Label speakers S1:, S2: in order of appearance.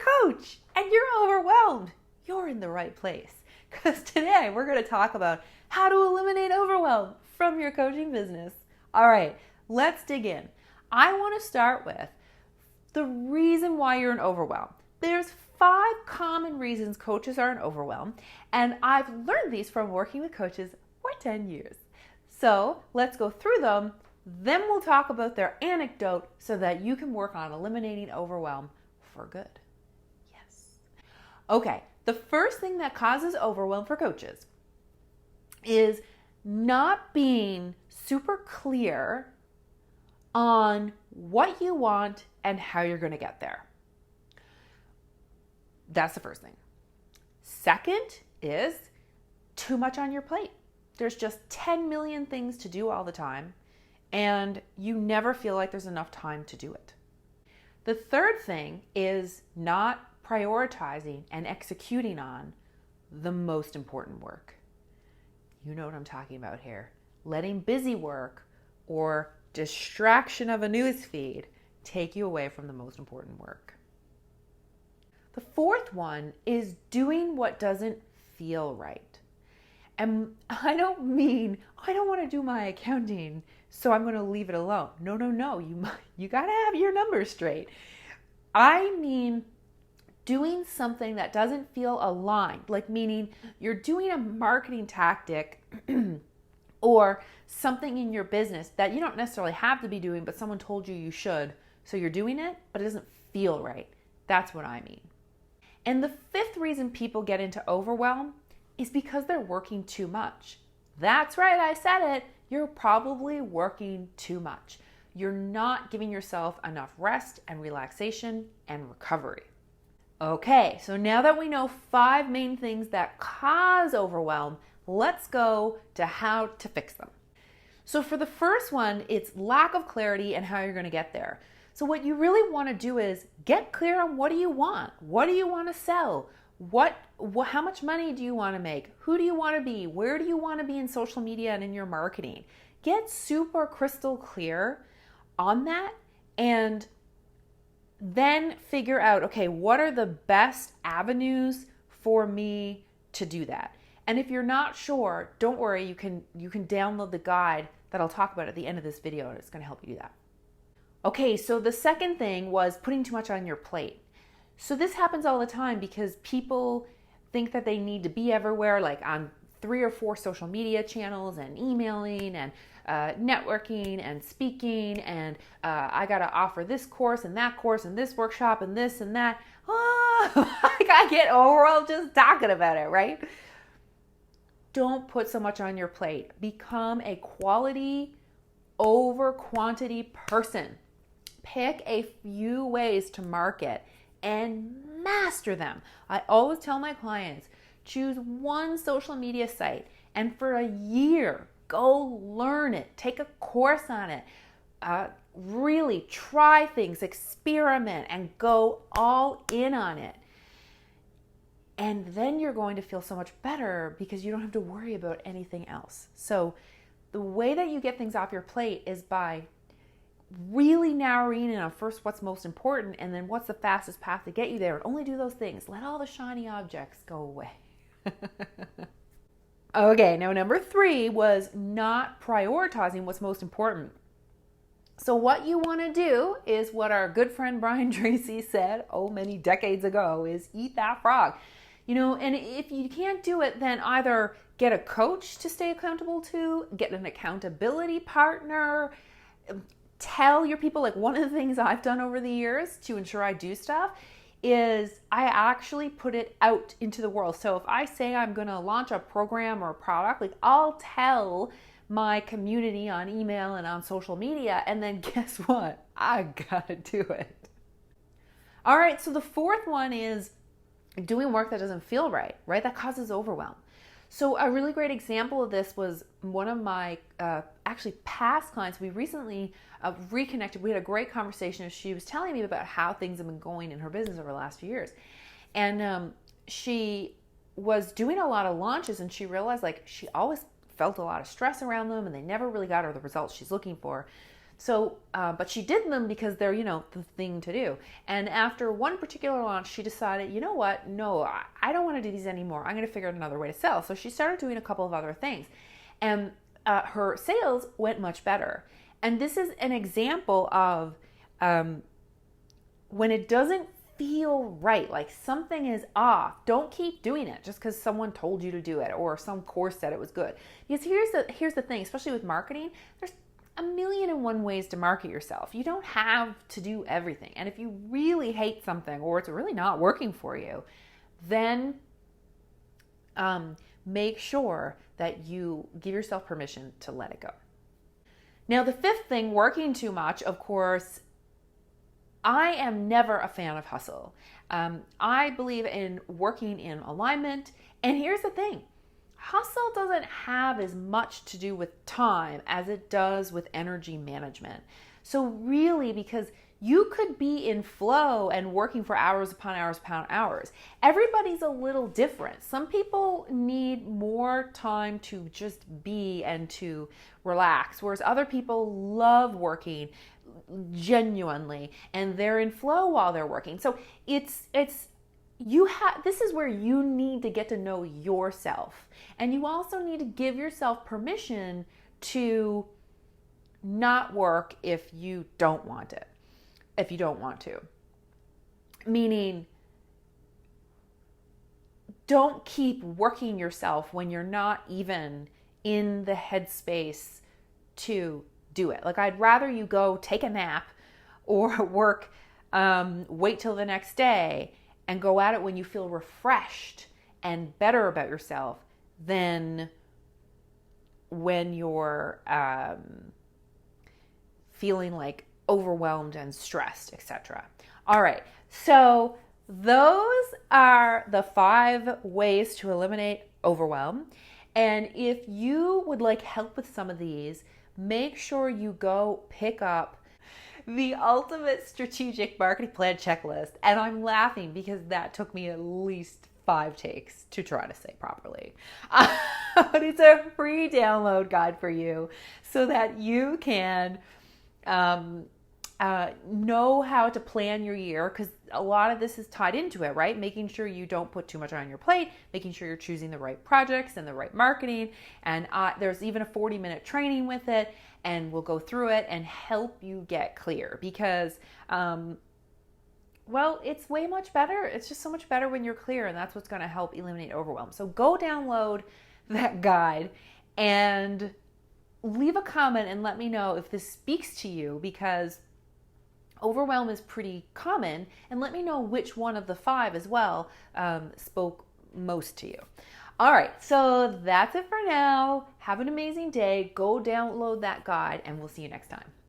S1: a coach and you're overwhelmed, you're in the right place. Because today we're going to talk about how to eliminate overwhelm from your coaching business. All right, let's dig in. I want to start with the reason why you're in overwhelm. There's 5 common reasons coaches are in overwhelm, and I've learned these from working with coaches for 10 years. So let's go through them, then we'll talk about their anecdote so that you can work on eliminating overwhelm for good. Yes. Okay, the first thing that causes overwhelm for coaches is not being super clear on what you want and how you're going to get there. That's the first thing. Second is too much on your plate. There's just 10 million things to do all the time, and you never feel like there's enough time to do it. The third thing is not prioritizing and executing on the most important work. You know what I'm talking about here. Letting busy work or distraction of a newsfeed take you away from the most important work. The fourth one is doing what doesn't feel right. And I don't mean, I don't want to do my accounting, so I'm going to leave it alone. No. You got to have your numbers straight. I mean doing something that doesn't feel aligned, like meaning you're doing a marketing tactic or something in your business that you don't necessarily have to be doing, but someone told you you should. So you're doing it, but it doesn't feel right. That's what I mean. And the fifth reason people get into overwhelm is because they're working too much. That's right, I said it. You're probably working too much. You're not giving yourself enough rest and relaxation and recovery. Okay, so now that we know 5 main things that cause overwhelm, let's go to how to fix them. So for the first one, it's lack of clarity and how you're going to get there. So what you really want to do is get clear on what do you want? What do you want to sell? How much money do you want to make? Who do you want to be? Where do you want to be in social media and in your marketing? Get super crystal clear on that and then figure out, okay, what are the best avenues for me to do that? And if you're not sure, don't worry, you can download the guide that I'll talk about at the end of this video, and it's going to help you do that. Okay, so the second thing was putting too much on your plate. So this happens all the time because people think that they need to be everywhere, like on 3 or 4 social media channels and emailing and networking and speaking, and I got to offer this course and this workshop and this and that. Oh, I get overwhelmed just talking about it, right? Don't put so much on your plate. Become a quality over quantity person. Pick a few ways to market and master them. I always tell my clients, choose one social media site and for a year, go learn it. Take a course on it. Really try things, experiment, and go all in on it. And then you're going to feel so much better because you don't have to worry about anything else. So the way that you get things off your plate is by really narrowing in on first what's most important and then what's the fastest path to get you there. And only do those things. Let all the shiny objects go away. Okay, now number 3 was not prioritizing what's most important. So what you want to do is what our good friend Brian Tracy said, many decades ago, is eat that frog. And if you can't do it, then either get a coach to stay accountable to, get an accountability partner, tell your people, like one of the things I've done over the years to ensure I do stuff is I actually put it out into the world. So if I say I'm going to launch a program or a product, like I'll tell my community on email and on social media, and then guess what? I gotta do it. All right, so the fourth one is doing work that doesn't feel right? That causes overwhelm. So a really great example of this was one of my actually past clients. We recently reconnected. We had a great conversation. She was telling me about how things have been going in her business over the last few years. And she was doing a lot of launches, and she realized like she always felt a lot of stress around them and they never really got her the results she's looking for. So, but she did them because they're, the thing to do. And after one particular launch, she decided, you know what? No, I don't want to do these anymore. I'm going to figure out another way to sell. So she started doing a couple of other things. And her sales went much better. And this is an example of when it doesn't feel right, like something is off, don't keep doing it just because someone told you to do it or some course said it was good. Because here's the thing, especially with marketing, there's a million and one ways to market yourself. You don't have to do everything. And if you really hate something or it's really not working for you, then make sure that you give yourself permission to let it go. Now, the fifth thing, working too much, of course, I am never a fan of hustle. I believe in working in alignment. And here's the thing. Hustle doesn't have as much to do with time as it does with energy management. So really, because you could be in flow and working for hours upon hours upon hours. Everybody's a little different. Some people need more time to just be and to relax, whereas other people love working genuinely and they're in flow while they're working. So this is where you need to get to know yourself. And you also need to give yourself permission to not work if you don't want to. Meaning, don't keep working yourself when you're not even in the headspace to do it. Like, I'd rather you go take a nap or work, wait till the next day and go at it when you feel refreshed and better about yourself than when you're feeling like overwhelmed and stressed, etc. All right, so those are the 5 ways to eliminate overwhelm. And if you would like help with some of these, make sure you go pick up the Ultimate Strategic Marketing Plan Checklist. And I'm laughing because that took me at least 5 takes to try to say properly. But it's a free download guide for you so that you can know how to plan your year, because a lot of this is tied into it, right? Making sure you don't put too much on your plate, making sure you're choosing the right projects and the right marketing. And there's even a 40-minute training with it, and we'll go through it and help you get clear because, it's way much better. It's just so much better when you're clear, and that's what's going to help eliminate overwhelm. So go download that guide and leave a comment and let me know if this speaks to you, because overwhelm is pretty common, and let me know which one of the 5 as well spoke most to you. All right, so that's it for now. Have an amazing day. Go download that guide, and we'll see you next time.